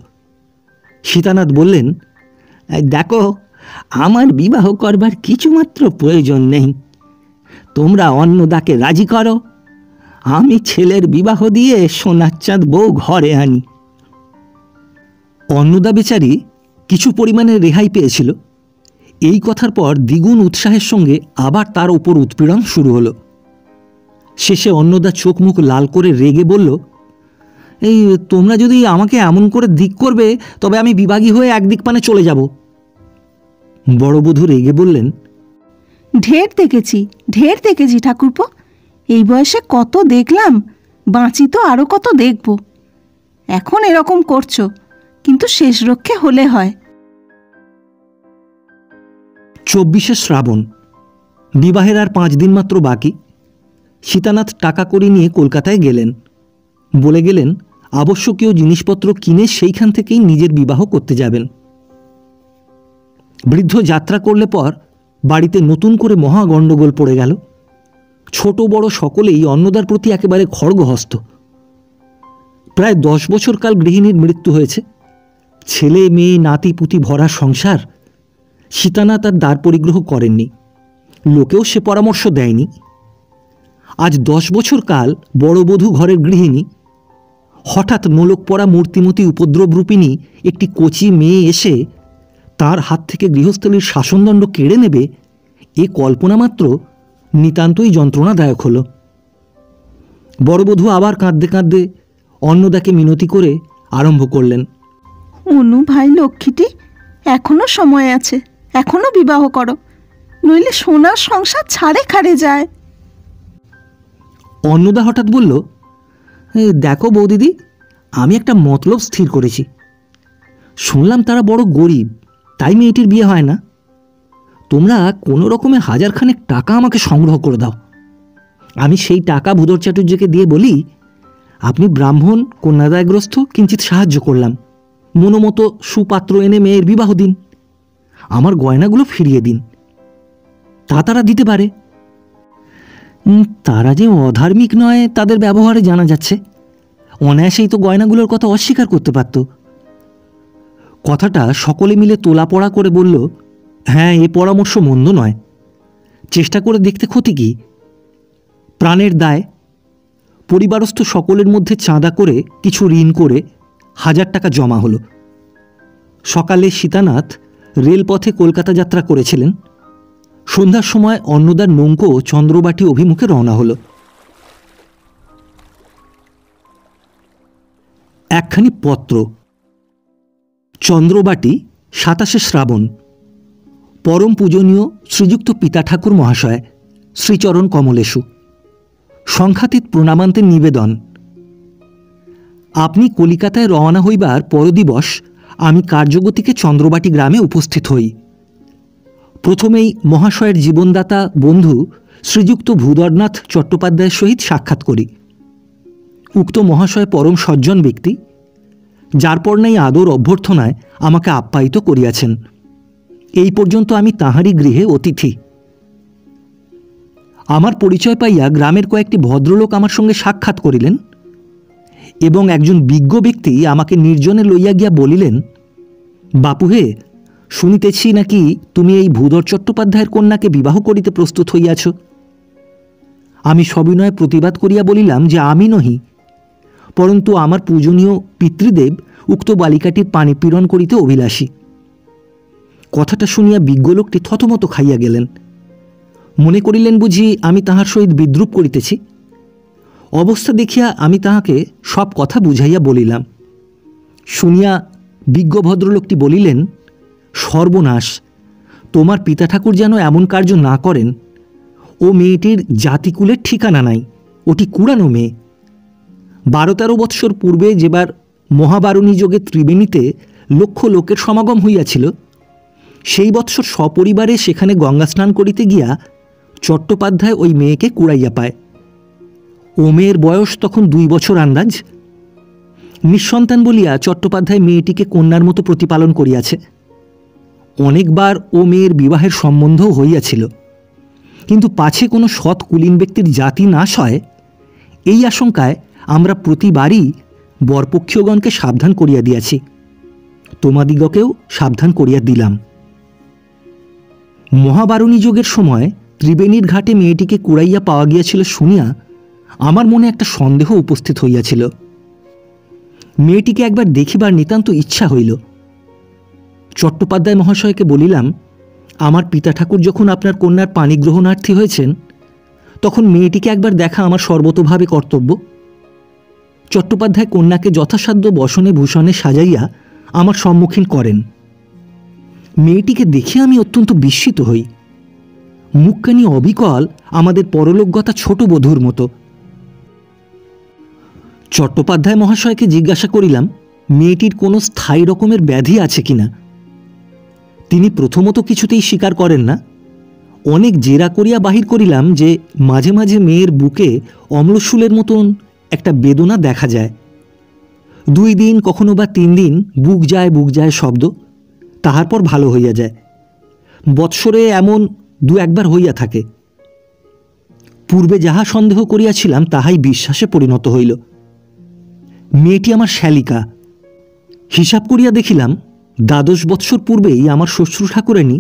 সীতানাথ বললেন, দেখো, আমার বিবাহ করবার কিছুমাত্র প্রয়োজন নেই, তোমরা অন্নদাকে রাজি করো, আমি ছেলের বিবাহ দিয়ে সোনার চাঁদ বউ ঘরে আনি। অন্নদা বেচারি কিছু পরিমাণে রেহাই পেয়েছিল। এই কথার পর দ্বিগুণ উৎসাহের সঙ্গে আবার তার ওপর উৎপীড়ন শুরু হলো। শেষে অন্নদা চোখ মুখ লাল করে রেগে বলল, এই তোমরা যদি আমাকে এমন করে দিক করবে তবে আমি বিভাগী হয়ে একদিক পানে চলে যাব। বড়বধূ রেগে বললেন, ঢের দেখেছি ঠাকুরপো, এই বয়সে কত দেখলাম, বাঁচি তো আরও কত দেখব। এখন এরকম করছো, কিন্তু শেষ রক্ষে হলে হয়। 24শে শ্রাবণ, বিবাহের আর 5 দিন মাত্র বাকি। সীতানাথ টাকা করে নিয়ে কলকাতায় গেলেন। বলে গেলেন আবশ্যকীয় জিনিসপত্র কিনে সেইখান থেকেই নিজের বিবাহ করতে যাবেন। বৃদ্ধ যাত্রা করলে পর বাড়িতে নতুন করে মহা গণ্ডগোল পড়ে গেল। ছোট বড় সকলেই অন্নদার প্রতি একেবারে খড়গহস্ত। প্রায় 10 বছর কাল গৃহিণীর মৃত্যু হয়েছে। ছেলে মেয়ে নাতি পুতি ভরা সংসার। সীতানাথ আর দ্বার পরিগ্রহ করেননি, লোকেও সে পরামর্শ দেয়নি। আজ 10 বছর কাল বড়বধূ ঘরের গৃহিণী, হঠাৎ নোলক পরা মূর্তিমতী উপদ্রবরূপিণী একটি কচি মেয়ে এসে তার হাত থেকে গৃহস্থলীর শাসনদণ্ড কেড়ে নেবে, এ কল্পনা মাত্র নিতান্তই যন্ত্রণাদায়ক হল। বড়বধূ আবার কাঁদতে কাঁদতে অন্নদাকে মিনতি করে আরম্ভ করলেন, অনু ভাই লক্ষ্মীটি, এখনো সময় আছে, এখনো বিবাহ করো, নইলে সোনার সংসার ছাড়ে খাড়ে যায়। অন্নদা হঠাৎ বলল, দেখো বৌদিদি, আমি একটা মতলব স্থির করেছি। শুনলাম তারা বড় গরিব, তাই মেয়েটির বিয়ে হয় না। তোমরা কোনো রকমে 1000 খানেক টাকা আমাকে সংগ্রহ করে দাও। আমি সেই টাকা ভূধর চাটুর্যকে দিয়ে বলি, আপনি ব্রাহ্মণ, কন্যাদায়গ্রস্ত, কিঞ্চিত সাহায্য করলাম, মনোমতো সুপাত্র এনে মেয়ের বিবাহ দিন, আমার গয়নাগুলো ফিরিয়ে দিন। তা তারা দিতে পারে। তারা যে অধার্মিক নয় তাদের ব্যবহারে জানা যাচ্ছে, অনায়াসেই তো গয়নাগুলোর কথা অস্বীকার করতে পারত। কথাটা সকলে মিলে তোলাপড়া করে বলল, হ্যাঁ, এ পরামর্শ মন্দ নয়, চেষ্টা করে দেখতে ক্ষতি কি? প্রাণের দায়। পরিবারস্থ সকলের মধ্যে চাঁদা করে কিছু ঋণ করে 1000 টাকা জমা হলো। সকালে সীতানাথ রেলপথে কলকাতা যাত্রা করেছিলেন। সন্ধ্যার সময় অন্নদার নৌকো চন্দ্রবাটি অভিমুখে রওনা হল। একখানি পত্র। চন্দ্রবাটি, 27শে শ্রাবণ। পরম পূজনীয় শ্রীযুক্ত পিতা ঠাকুর মহাশয় শ্রীচরণ কমলেশু, সংখ্যাতীত প্রণামান্তের নিবেদন। আপনি কলিকাতায় রওনা হইবার পরদিবস আমি কার্যগতিকে চন্দ্রবাটি গ্রামে উপস্থিত হই। প্রথমেই মহাশয়ের জীবনদাতা বন্ধু শ্রীযুক্ত ভূধরনাথ চট্টোপাধ্যায়ের সহিত সাক্ষাৎ করি। উক্ত মহাশয় পরম সজ্জন ব্যক্তি, যার পর নাই আদর অভ্যর্থনায় আমাকে আপ্যায়িত করিয়াছেন। এই পর্যন্ত আমি তাঁহারই গৃহে অতিথি। আমার পরিচয় পাইয়া গ্রামের কয়েকটি ভদ্রলোক আমার সঙ্গে সাক্ষাৎ করিলেন এবং একজন বিজ্ঞ ব্যক্তি আমাকে নির্জনে লইয়া গিয়া বলিলেন, বাপুহে, শুনিতেছি নাকি তুমি এই ভূধর চট্টোপাধ্যায়ের কন্যাকে বিবাহ করিতে প্রস্তুত হইয়াছ। আমি সবিনয়ে প্রতিবাদ করিয়া বলিলাম যে আমি নহি, পরন্তু আমার পূজনীয় পিতৃদেব উক্ত বালিকাটির পানি পীড়ন করিতে অভিলাষী। কথাটা শুনিয়া বিজ্ঞ লোকটি থতমত খাইয়া গেলেন। মনে করিলেন বুঝি আমি তাহার সহিত বিদ্রূপ করিতেছি। অবস্থা দেখিয়া আমি তাহাকে সব কথা বুঝাইয়া বলিলাম। শুনিয়া বিজ্ঞ ভদ্রলোকটি বলিলেন, সর্বনাশ, তোমার পিতা ঠাকুর যেন এমন কার্য না করেন। ও মেয়েটির জাতিকুলের ঠিকানা নাই, ওটি কুড়ানো মেয়ে। 12-13 বৎসর পূর্বে যেবার মহাবারুণী যোগে ত্রিবেণীতে লক্ষ লোকের সমাগম হইয়াছিল, সেই বৎসর সপরিবারে সেখানে গঙ্গা স্নান করিতে গিয়া চট্টোপাধ্যায় ওই মেয়েকে কুড়াইয়া পায়। ও মেয়ের বয়স তখন 2 বছর আন্দাজ। নিঃসন্তান বলিয়া চট্টোপাধ্যায় মেয়েটিকে কন্যার মতো প্রতিপালন করিয়াছে। অনেকবার ও মেয়ের বিবাহের সম্বন্ধও হইয়াছিল, কিন্তু পাছে কোনো সৎ কুলীন ব্যক্তির জাতি নাশ হয়, এই আশঙ্কায় আমরা প্রতিবারই বরপক্ষীয়গণকে সাবধান করিয়া দিয়াছি। তোমাদিগকেও সাবধান করিয়া দিলাম। মহাবারুণী যোগের সময় ত্রিবেণীর ঘাটে মেয়েটিকে কুড়াইয়া পাওয়া গিয়াছিল শুনিয়া আমার মনে একটা সন্দেহ উপস্থিত হইয়াছিল। মেয়েটিকে একবার দেখিবার নিতান্ত ইচ্ছা হইল। চট্টোপাধ্যায় মহাশয়কে বলিলাম, আমার পিতা ঠাকুর যখন আপনার কন্যার পানি গ্রহণার্থী হয়েছেন, তখন মেয়েটিকে একবার দেখা আমার সর্বতোভাবে কর্তব্য। চট্টোপাধ্যায় কন্যাকে যথাসাধ্য বসনে ভূষণে সাজাইয়া আমার সম্মুখীন করেন। মেয়েটিকে দেখে আমি অত্যন্ত বিস্মিত হই। মুখখানি অবিকল আমাদের পরলোকগতা ছোট বধূর মতো। চট্টোপাধ্যায় মহাশয়কে জিজ্ঞাসা করিলাম, মেয়েটির কোনো স্থায়ী রকমের ব্যাধি আছে কিনা। তিনি প্রথমত কিছুতেই স্বীকার করেন না। অনেক জেরা করিয়া বাহির করিলাম যে মাঝে মাঝে মেয়ের বুকে অম্লশূলের মতন একটা বেদনা দেখা যায়। 2 দিন কখনো বা 3 দিন বুক যায় শব্দ, তাহার পর ভালো হইয়া যায়। বৎসরে এমন 2-1 বার হইয়া থাকে। পূর্বে যাহা সন্দেহ করিয়াছিলাম তাহাই বিশ্বাসে পরিণত হইল। মেয়েটি আমার শ্যালিকা। হিসাব করিয়া দেখিলাম 12 বৎসর পূর্বেই আমার শ্বশুর ঠাকুরানী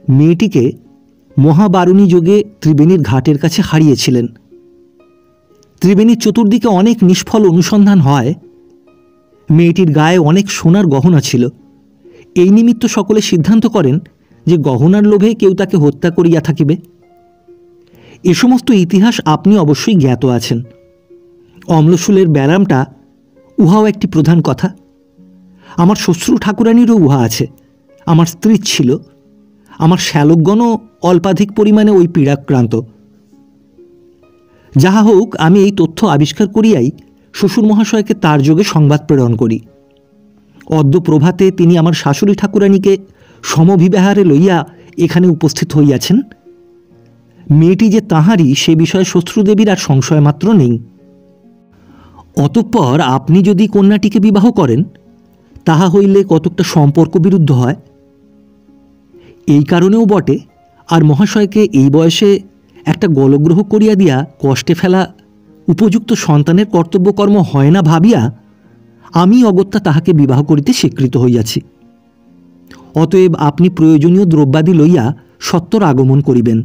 মেয়েটিকে মহাবারুণী যোগে ত্রিবেণীর ঘাটের কাছে হারিয়েছিলেন। ত্রিবেণীর চতুর্দিকে অনেক নিষ্ফল অনুসন্ধান হয়। মেয়েটির গায়ে অনেক সোনার গহনা ছিল। এই নিমিত্ত সকলে সিদ্ধান্ত করেন যে গহনার লোভে কেউ তাকে হত্যা করিয়া থাকিবে। এ সমস্ত ইতিহাস আপনি অবশ্যই জ্ঞাত আছেন। অম্লশূলের ব্যারামটা উহাও একটি প্রধান কথা। আমার শ্বশুর ঠাকুরানীরও উহা আছে, আমার স্ত্রীর ছিল। আমার শ্যালকগণও অল্পাধিক পরিমাণে ওই পীড়াক্রান্ত। যাহা হোক, আমি এই তথ্য আবিষ্কার করিয়াই শ্বশুর মহাশয়কে তার যোগে সংবাদ প্রেরণ করি। অদ্য প্রভাতে তিনি আমার শাশুড়ি ঠাকুরানীকে সমবিবাহারে লইয়া এখানে উপস্থিত হইয়াছেন। মেয়েটি যে তাঁহারই সে বিষয়ে শ্বশ্রুদেবীর আর সংশয় মাত্র নেই। অতঃপর আপনি যদি কন্যাটিকে বিবাহ করেন, তাহা হইলে কতকটা সম্পর্ক বিরুদ্ধ হয়। এই কারণেও বটে, আর মহাশয়কে এই বয়সে একটা গলগ্রহ করিয়া দিয়া কষ্টে ফেলা উপযুক্ত সন্তানের কর্তব্যকর্ম হয় না ভাবিয়া আমি অগত্যা তাহাকে বিবাহ করিতে স্বীকৃত হইয়াছি। অতএব আপনি প্রয়োজনীয় দ্রব্যাদি লইয়া সত্বর আগমন করিবেন।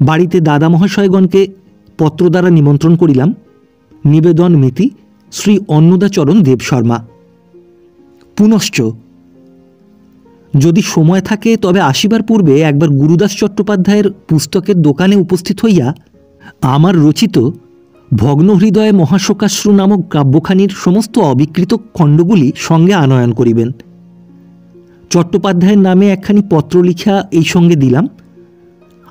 বাড়িতে দাদা মহাশয়গণকে পত্র দ্বারা নিমন্ত্রণ করিলাম। নিবেদন মিতি শ্রী অন্নদাচরণ দেবশর্মা। পুনশ্চ যদি সময় থাকে তবে আসিবার পূর্বে একবার গুরুদাস চট্টোপাধ্যায়ের পুস্তকের দোকানে উপস্থিত হইয়া আমার রচিত ভগ্নহৃদয়ে মহাশোকাশ্রু নামক কাব্যখানির সমস্ত অবিকৃত খণ্ডগুলি সঙ্গে আনয়ন করিবেন। চট্টোপাধ্যায়ের নামে একখানি পত্র লিখা এই সঙ্গে দিলাম।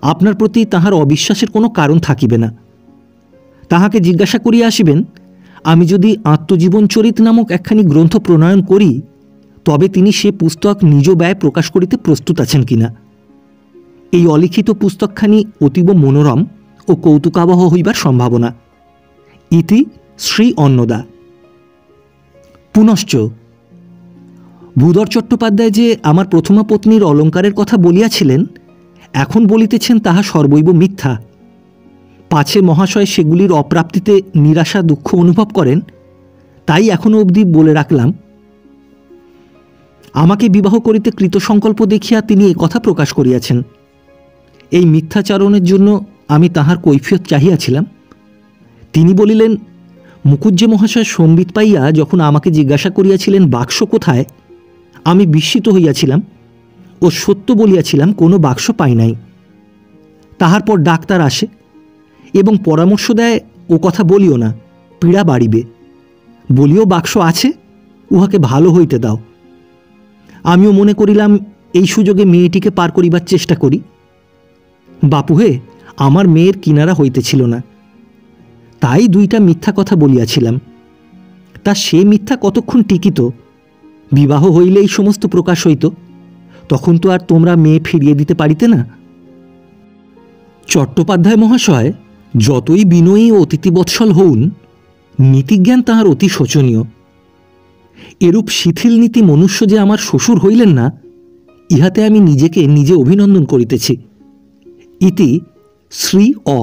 আপনার প্রতি তাহার অবিশ্বাসের কোনো কারণ থাকিবে না। তাহাকে জিজ্ঞাসা করিয়া আসিবেন, আমি যদি আত্মজীবনচরিত নামক একখানি গ্রন্থ প্রণয়ন করি, তবে তিনি সে পুস্তক নিজ ব্যয় প্রকাশ করিতে প্রস্তুত আছেন কিনা। এই অলিখিত পুস্তকখানি অতীব মনোরম ও কৌতুকাবহ হইবার সম্ভাবনা। ইতি শ্রী অন্নদা। পুনশ্চ ভূধর চট্টোপাধ্যায় যে আমার প্রথমা পত্নীর অলঙ্কারের কথা বলিয়াছিলেন, এখন বলিতেছেন তাহা সর্বৈব মিথ্যা। পাছে মহাশয় সেগুলির অপ্রাপ্তিতে নিরাশা দুঃখ অনুভব করেন, তাই এখনও অবধি বলে রাখলাম। আমাকে বিবাহ করিতে কৃতসংকল্প দেখিয়া তিনি এ কথা প্রকাশ করিয়াছেন। এই মিথ্যাচারণের জন্য আমি তাহার কৈফিয়ত চাহিয়াছিলাম। তিনি বলিলেন, মুকুজ্জে মহাশয় সম্বিত পাইয়া যখন আমাকে জিজ্ঞাসা করিয়াছিলেন বাক্স কোথায়, আমি বিস্মিত হইয়াছিলাম ও সত্য বলিয়াছিলাম কোনো বাক্স পাই নাই। তাহার পর ডাক্তার আসে এবং পরামর্শ দেয়, ও কথা বলিও না, পীড়া বাড়িবে, বলিও বাক্স আছে, উহাকে ভালো হইতে দাও। আমিও মনে করিলাম এই সুযোগে মেয়েটিকে পার করিবার চেষ্টা করি। বাপুহে, আমার মেয়ের কিনারা হইতেছিল না, তাই 2টা মিথ্যা কথা বলিয়াছিলাম। তা সে মিথ্যা কতক্ষণ টিকিত? বিবাহ হইলে এই সমস্ত প্রকাশ হইত, তখন তো আর তোমরা মেয়ে ফিরিয়ে দিতে পারিতে না। চট্টোপাধ্যায় মহাশয় যতই বিনয়ী ও অতিথিবৎসল হউন, নীতিজ্ঞান তাহার অতি শোচনীয়। এরূপ শিথিল নীতি মনুষ্য যে আমার শ্বশুর হইলেন না, ইহাতে আমি নিজেকে নিজে অভিনন্দন করিতেছি। ইতি শ্রী অ।